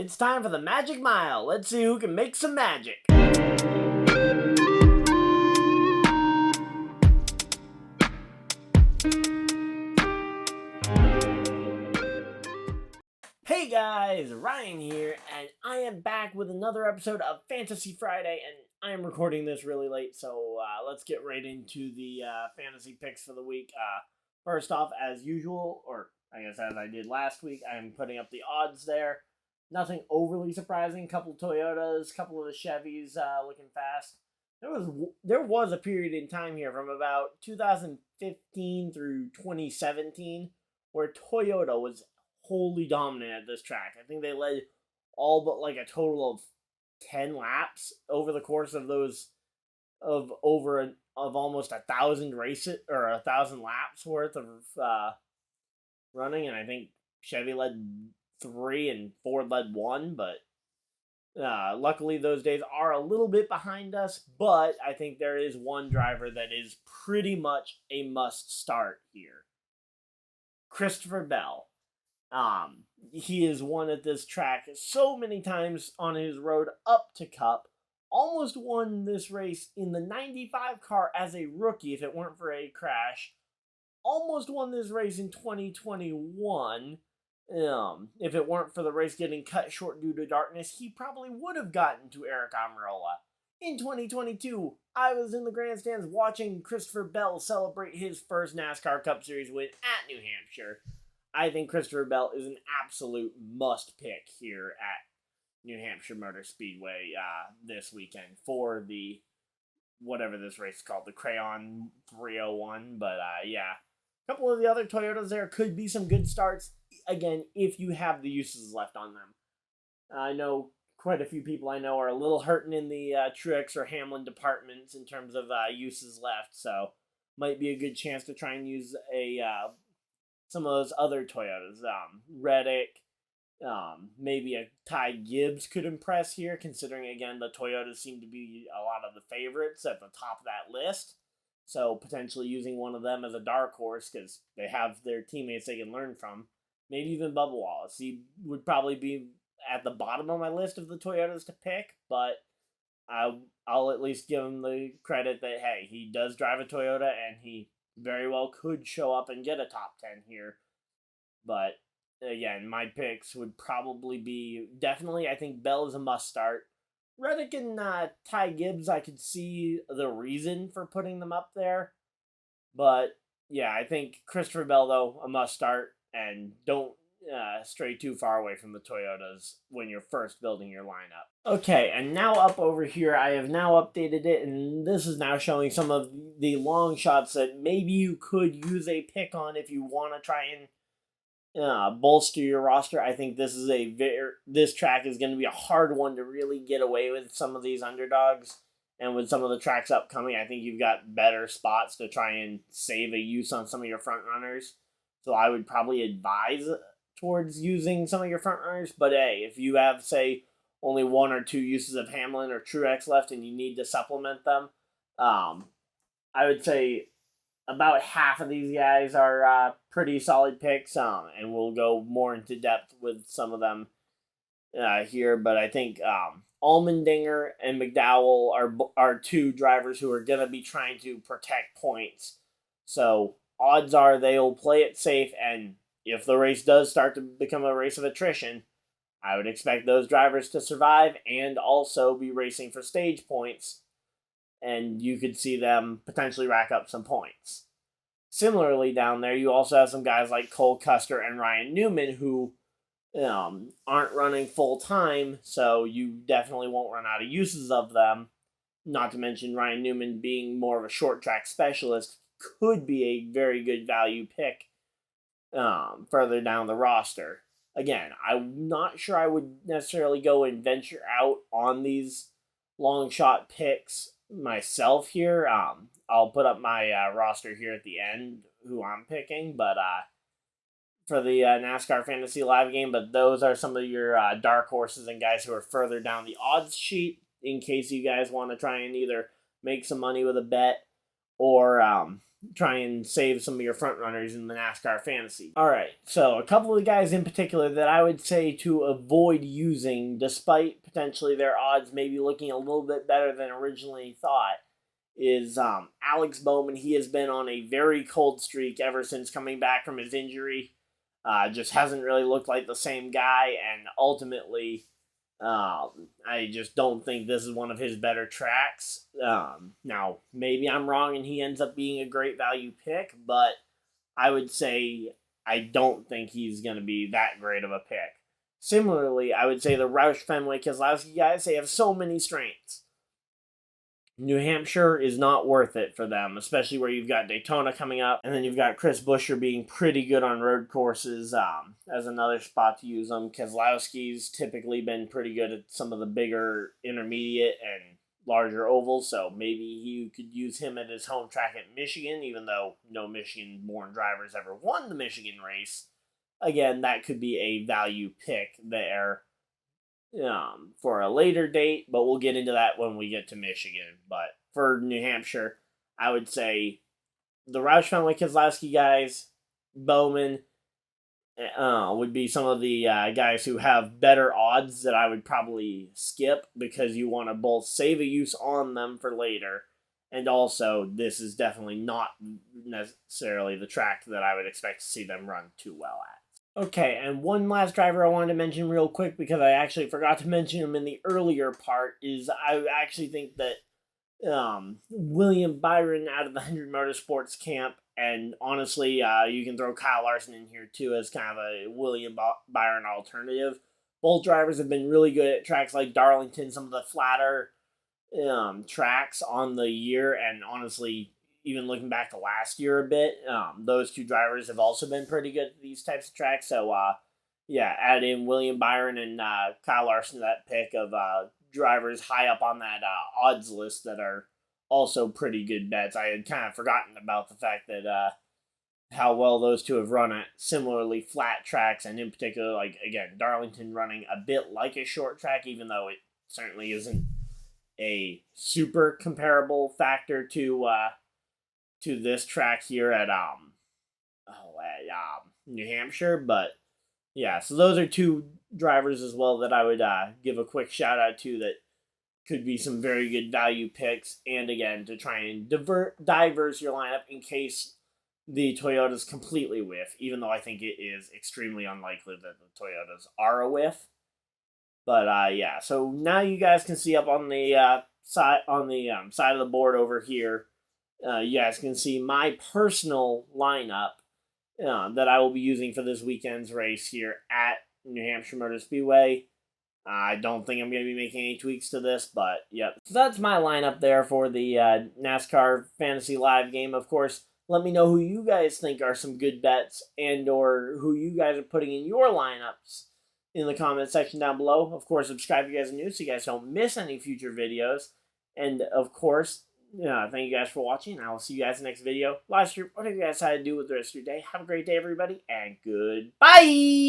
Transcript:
It's time for the Magic Mile. Let's see who can make some magic. Hey guys, Ryan here, and I am back with another episode of Fantasy Friday, and I am recording this really late, so let's get right into the fantasy picks for the week. First off, as usual, or I guess as I did last week, I am putting up the odds there. Nothing overly surprising. Couple Toyotas, couple of the Chevys looking fast. There was a period in time here from about 2015 through 2017 where Toyota was wholly dominant at this track. I think they led all but like a total of 10 laps over the course of those of almost 1,000 races or 1,000 laps worth of running, and I think Chevy led 3 and Ford led 1, but luckily those days are a little bit behind us. But I think there is one driver that is pretty much a must start here. Christopher Bell. He has won at this track so many times on his road up to Cup. Almost won this race in the 95 car as a rookie if it weren't for a crash. Almost won this race in 2021. If it weren't for the race getting cut short due to darkness, he probably would have gotten to Eric Almirola. In 2022, I was in the grandstands watching Christopher Bell celebrate his first NASCAR Cup Series win at New Hampshire. I think Christopher Bell is an absolute must pick here at New Hampshire Motor Speedway this weekend for the, whatever this race is called, the Crayon 301. But yeah, a couple of the other Toyotas there could be some good starts, again, if you have the uses left on them. I know quite a few people I know are a little hurting in the Truex or Hamlin departments in terms of uses left, so might be a good chance to try and use some of those other Toyotas. Reddick, maybe a Ty Gibbs could impress here, considering, again, the Toyotas seem to be a lot of the favorites at the top of that list. So potentially using one of them as a dark horse because they have their teammates they can learn from. Maybe even Bubba Wallace. He would probably be at the bottom of my list of the Toyotas to pick, but I'll at least give him the credit that, hey, he does drive a Toyota and he very well could show up and get a top 10 here. But again, my picks would probably be definitely, I think Bell is a must start. Reddick and Ty Gibbs, I could see the reason for putting them up there. But yeah, I think Christopher Bell, though, a must start. And don't stray too far away from the Toyotas when you're first building your lineup. Okay, and now up over here, I have now updated it, and this is now showing some of the long shots that maybe you could use a pick on if you want to try and bolster your roster. I think this is this track is going to be a hard one to really get away with some of these underdogs. And with some of the tracks upcoming, I think you've got better spots to try and save a use on some of your front runners. So I would probably advise towards using some of your front runners. But hey, if you have, say, only 1 or 2 uses of Hamlin or Truex left and you need to supplement them, I would say about half of these guys are pretty solid picks. And we'll go more into depth with some of them here. But I think Allmendinger and McDowell are 2 drivers who are going to be trying to protect points. So odds are they'll play it safe, and if the race does start to become a race of attrition, I would expect those drivers to survive and also be racing for stage points, and you could see them potentially rack up some points. Similarly, down there, you also have some guys like Cole Custer and Ryan Newman who aren't running full-time, so you definitely won't run out of uses of them. Not to mention Ryan Newman being more of a short-track specialist could be a very good value pick further down the roster. Again, I'm not sure I would necessarily go and venture out on these long shot picks myself here. I'll put up my roster here at the end, who I'm picking, but for the NASCAR Fantasy Live game, but those are some of your dark horses and guys who are further down the odds sheet in case you guys want to try and either make some money with a bet or try and save some of your front runners in the NASCAR fantasy. All right, so a couple of guys in particular that I would say to avoid using, despite potentially their odds maybe looking a little bit better than originally thought, is Alex Bowman. He has been on a very cold streak ever since coming back from his injury. Just hasn't really looked like the same guy, and ultimately, I just don't think this is one of his better tracks. Now, maybe I'm wrong and he ends up being a great value pick, but I would say I don't think he's going to be that great of a pick. Similarly, I would say the Roush Fenway Keselowski guys, they have so many strengths. New Hampshire is not worth it for them, especially where you've got Daytona coming up, and then you've got Chris Buescher being pretty good on road courses as another spot to use them. Keselowski's typically been pretty good at some of the bigger intermediate and larger ovals, so maybe you could use him at his home track at Michigan, even though no Michigan-born drivers ever won the Michigan race. Again, that could be a value pick there for a later date, but we'll get into that when we get to Michigan. But for New Hampshire, I would say the Roush Fenway Keselowski guys, Bowman, would be some of the guys who have better odds that I would probably skip, because you want to both save a use on them for later, and also this is definitely not necessarily the track that I would expect to see them run too well at. Okay, and one last driver I wanted to mention real quick, because I actually forgot to mention him in the earlier part, is I actually think that William Byron out of the 100 Motorsports camp, and honestly, you can throw Kyle Larson in here too as kind of a William Byron alternative. Both drivers have been really good at tracks like Darlington, some of the flatter tracks on the year, and honestly, even looking back to last year a bit, those two drivers have also been pretty good at these types of tracks. So, add in William Byron and Kyle Larson to that pick of drivers high up on that odds list that are also pretty good bets. I had kind of forgotten about the fact that how well those two have run at similarly flat tracks, and in particular, like, again, Darlington running a bit like a short track, even though it certainly isn't a super comparable factor to this track here at New Hampshire. But yeah, so those are two drivers as well that I would give a quick shout out to that could be some very good value picks, and again, to try and diverse your lineup in case the Toyotas completely whiff, even though I think it is extremely unlikely that the Toyotas are a whiff. But yeah, so now you guys can see up on the side of the board over here. You guys can see my personal lineup that I will be using for this weekend's race here at New Hampshire Motor Speedway. I don't think I'm going to be making any tweaks to this, but yep. So that's my lineup there for the NASCAR Fantasy Live game. Of course, let me know who you guys think are some good bets, and or who you guys are putting in your lineups in the comment section down below. Of course, subscribe if you guys are new so you guys don't miss any future videos. And of course, thank you guys for watching. I will see you guys in the next video. Live stream, whatever you guys decide to do with the rest of your day. Have a great day, everybody, and goodbye!